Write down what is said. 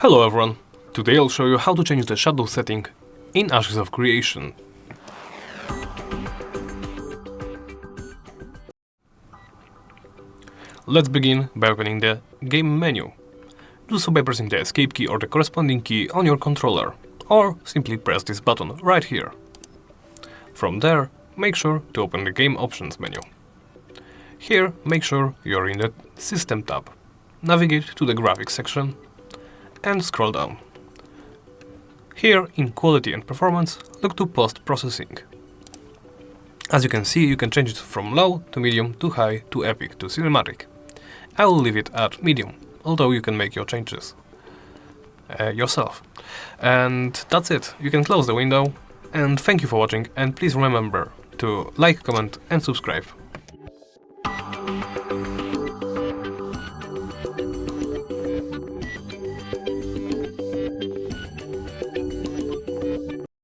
Hello everyone! Today I'll show you how to change the shadow setting in Ashes of Creation. Let's begin by opening the game menu. Do so by pressing the escape key or the corresponding key on your controller, or simply press this button right here. From there, make sure to open the game options menu. Here, make sure you're in the System tab. Navigate to the Graphics section and scroll down. Here, in Quality and Performance, look to Post-Processing. As you can see, you can change it from low to medium to high to epic to cinematic. I will leave it at medium, although you can make your changes yourself. And that's it. You can close the window, and thank you for watching, and please remember to like, comment and subscribe.